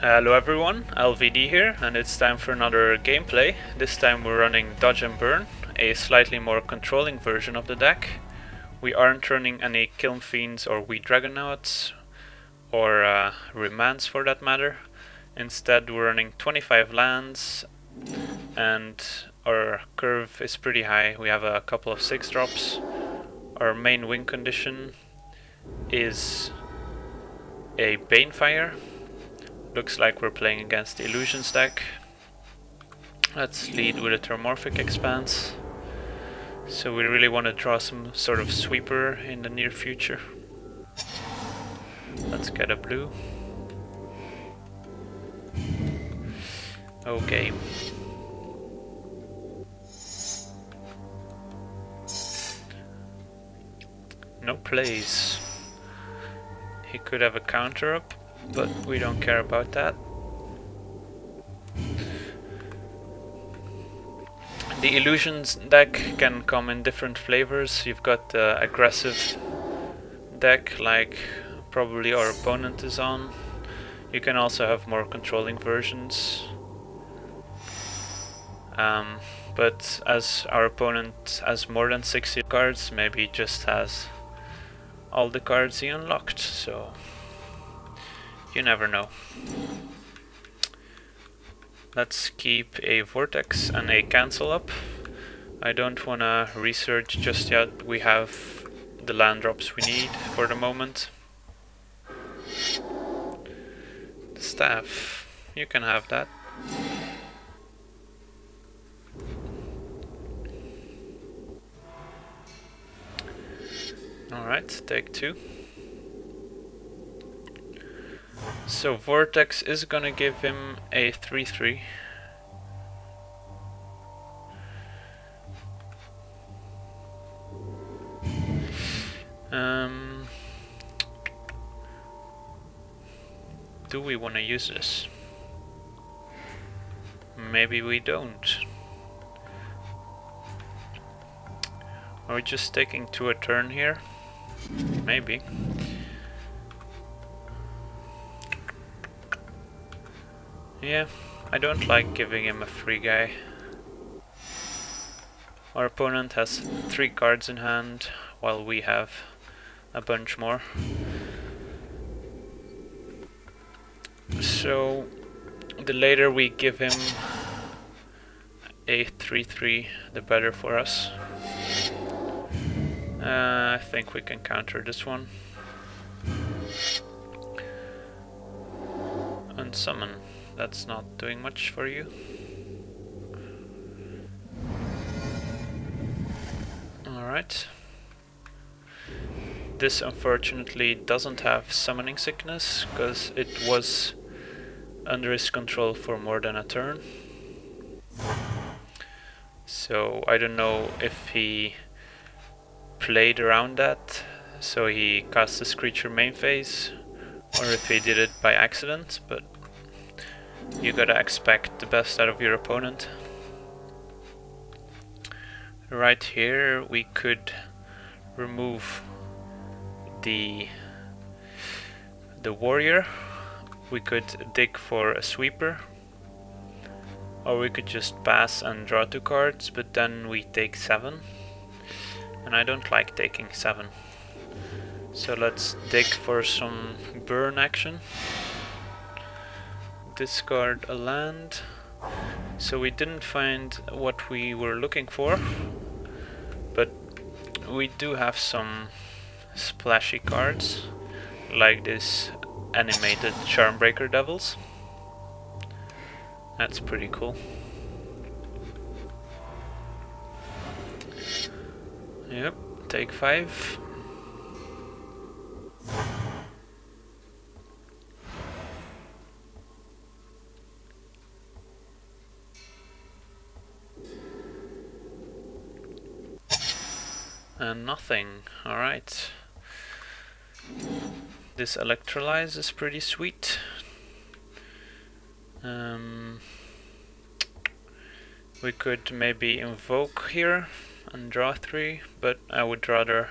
Hello everyone, LVD here, and it's time for another gameplay. This time we're running Dodge and Burn, a slightly more controlling version of the deck. We aren't running any Kiln Fiends or Wheat Dragonauts, or Remans for that matter. Instead we're running 25 lands, and our curve is pretty high. We have a couple of 6-drops. Our main win condition is a Banefire. Looks like we're playing against the Illusions deck. Let's lead with a Terramorphic Expanse. So we really want to draw some sort of sweeper in the near future. Let's get a blue. Okay. No plays. He could have a counter up, but we don't care about that. The Illusions deck can come in different flavors. You've got the aggressive deck, like probably our opponent is on. You can also have more controlling versions. But as our opponent has more than 60 cards, maybe he just has all the cards he unlocked, so you never know. Let's keep a Vortex and a Cancel up. I don't wanna research just yet. We have the land drops we need for the moment. The staff, you can have that. Alright, take 2. So Vortex is gonna give him a 3/3. Do we want to use this? Maybe we don't. Are we just taking 2 a turn here? Maybe. Yeah, I don't like giving him a free guy. Our opponent has 3 cards in hand, while we have a bunch more. So, the later we give him a 3/3, the better for us. I think we can counter this one. Unsummon. That's not doing much for you. Alright. This unfortunately doesn't have Summoning Sickness, because it was under his control for more than a turn. So I don't know if he played around that, so he cast this creature main phase, or if he did it by accident, but you gotta expect the best out of your opponent. Right here we could remove the warrior. We could dig for a sweeper, or we could just pass and draw 2 cards, but then we take 7, and I don't like taking 7. So let's dig for some burn action. Discard a land. So we didn't find what we were looking for, but we do have some splashy cards, like this animated Charmbreaker Devils. That's pretty cool. Yep, take 5. And nothing. Alright. This Electrolyze is pretty sweet. We could maybe invoke here and draw 3, but I would rather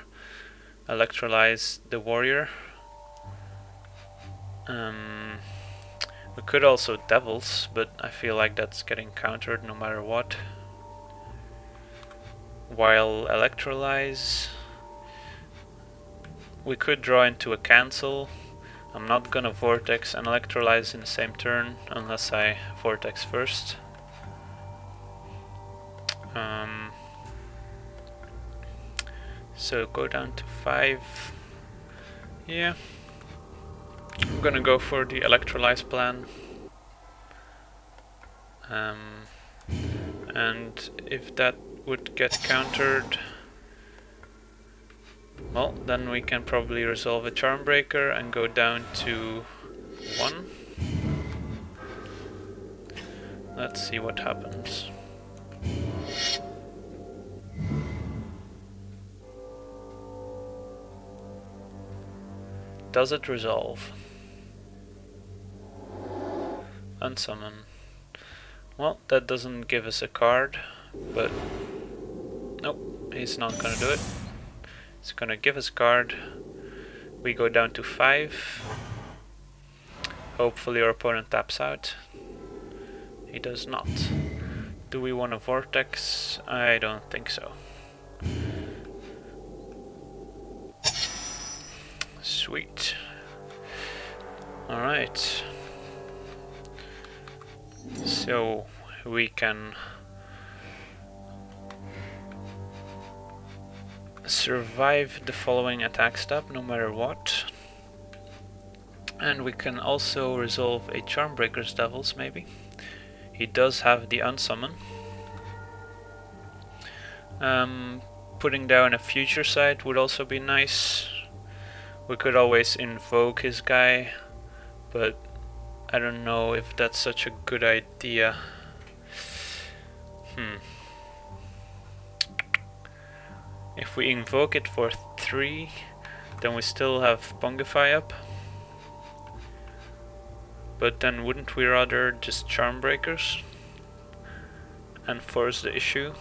Electrolyze the warrior. We could also Devils, but I feel like that's getting countered no matter what. While Electrolyze, we could draw into a cancel. I'm not gonna Vortex and Electrolyze in the same turn unless I Vortex first. So go down to 5. Yeah, I'm gonna go for the Electrolyze plan. And if that would get countered, well, then we can probably resolve a Charmbreaker and go down to 1. Let's see what happens. Does it resolve? Unsummon. Well, that doesn't give us a card, but nope, he's not gonna do it. He's gonna give us a card. We go down to 5. Hopefully our opponent taps out. He does not. Do we want a Vortex? I don't think so. Sweet. Alright. So we can survive the following attack step no matter what. And we can also resolve a Charmbreaker's Devils maybe. He does have the Unsummon. Putting down a Future Sight would also be nice. We could always invoke his guy, but I don't know if that's such a good idea. If we invoke it for 3, then we still have Pongify up. But then wouldn't we rather just Charmbreakers and force the issue?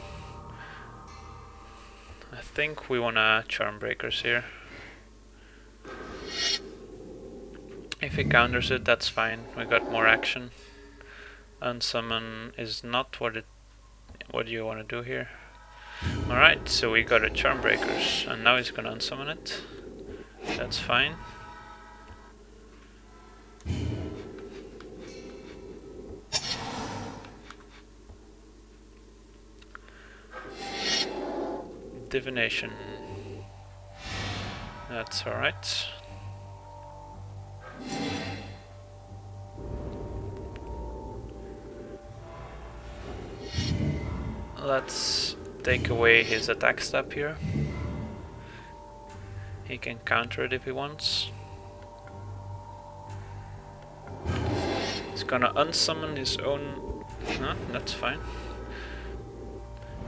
I think we wanna Charmbreakers here. If he counters it, that's fine. We got more action. Unsummon is not what you want to do here. Alright, so we got a Charmbreakers, and now he's gonna unsummon it. That's fine. Divination. That's alright. Let's take away his attack step here. He can counter it if he wants. He's gonna unsummon his own... No, that's fine.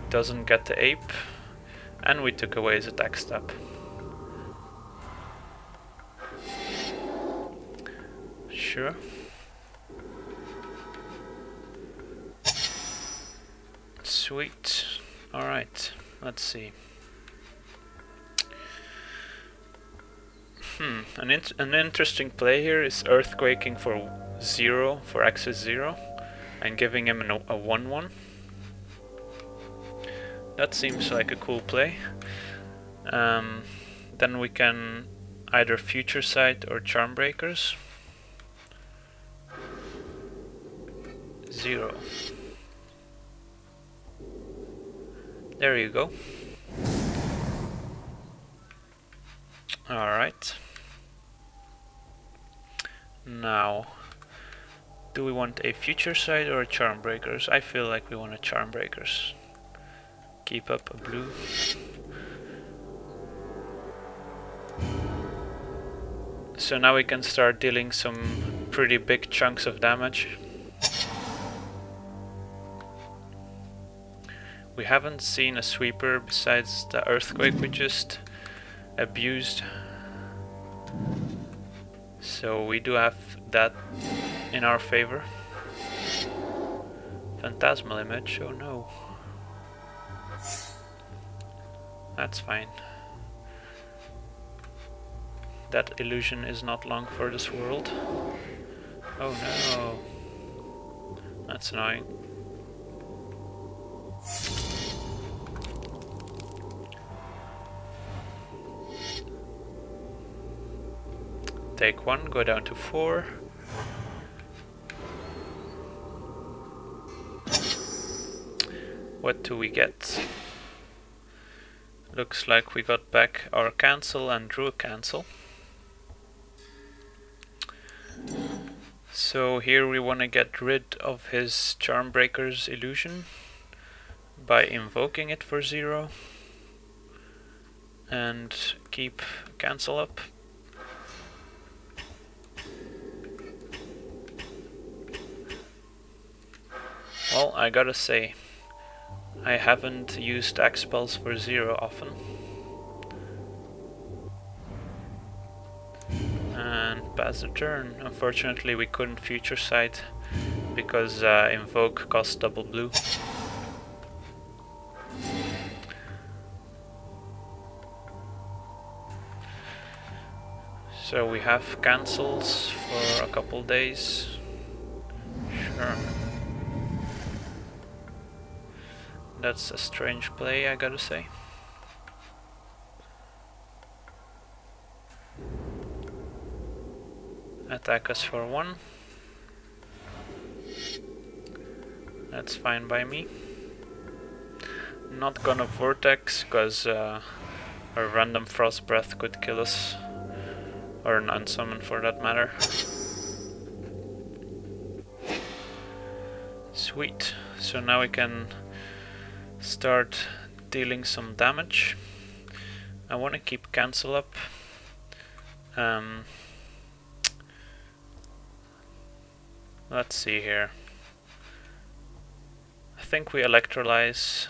Doesn't get the ape. And we took away his attack step. Sure. Sweet. Alright, let's see. An interesting play here is Earthquaking for 0, for access 0, and giving him a 1-1. That seems like a cool play. Then we can either Future Sight or Charmbreakers. 0. There you go. Alright. Now, do we want a Future Sight or a Charmbreakers? I feel like we want a Charmbreakers. Keep up a blue. So now we can start dealing some pretty big chunks of damage. We haven't seen a sweeper besides the earthquake we just abused. So we do have that in our favor. Phantasmal image, oh no. That's fine. That illusion is not long for this world. Oh no. That's annoying. Take 1, go down to 4. What do we get? Looks like we got back our cancel and drew a cancel. So here we want to get rid of his Charmbreaker's illusion by invoking it for 0 and keep cancel up. Well, I gotta say, I haven't used axe spells for 0 often. And pass the turn. Unfortunately we couldn't future sight because invoke cost double blue. So we have cancels for a couple days. Sure. That's a strange play, I gotta say. Attack us for 1. That's fine by me. Not gonna vortex, cause a random frost breath could kill us. Or an unsummon for that matter. Sweet. So now we can start dealing some damage. I want to keep cancel up. Let's see here. I think we electrolyze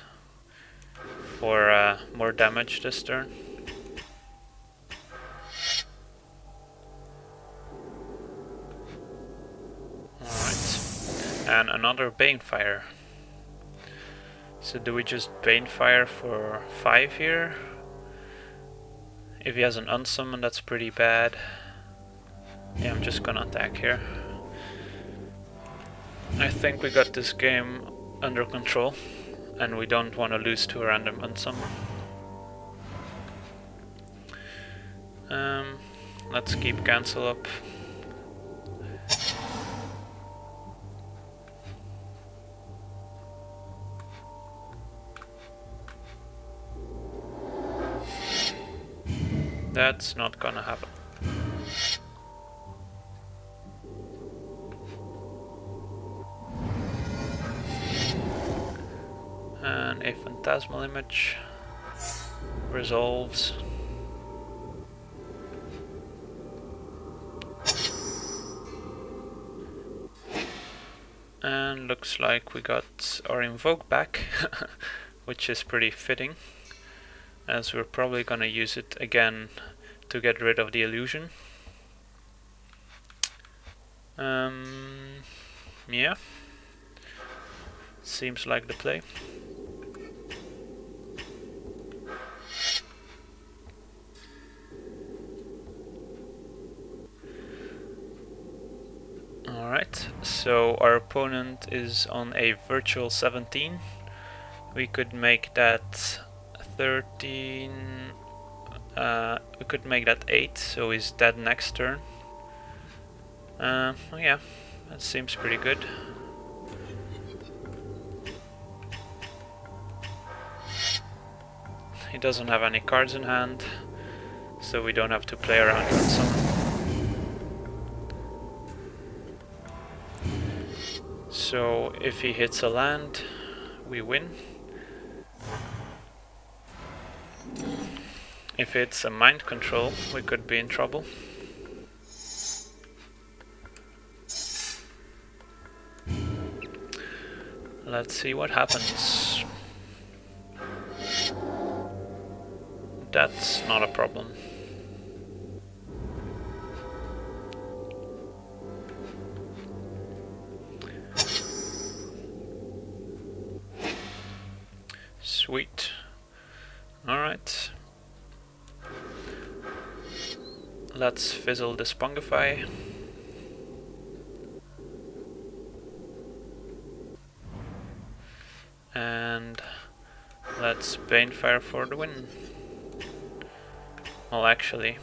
for more damage this turn. Alright. And another Banefire. So do we just Banefire for 5 here? If he has an unsummon, that's pretty bad. Yeah, I'm just gonna attack here. I think we got this game under control, and we don't want to lose to a random unsummon. Let's keep cancel up. That's not gonna happen. And a phantasmal image resolves. And looks like we got our invoke back, which is pretty fitting, as we're probably gonna use it again to get rid of the illusion. Yeah, seems like the play. Alright, so our opponent is on a virtual 17. We could make that 13, we could make that 8, so he's dead next turn. Yeah, that seems pretty good. He doesn't have any cards in hand, so we don't have to play around with some. So if he hits a land, we win. If it's a mind control, we could be in trouble. Let's see what happens. That's not a problem. Sweet. Alright. Let's fizzle the Spongify. And let's Banefire for the win. Well, actually,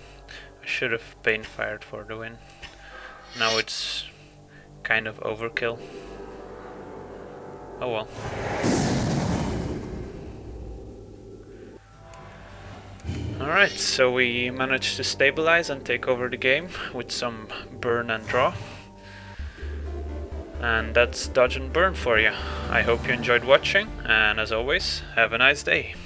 I should have Banefired for the win. Now it's kind of overkill. Oh well. Alright, so we managed to stabilize and take over the game with some burn and draw. And that's Dodge and Burn for you. I hope you enjoyed watching, and as always, have a nice day.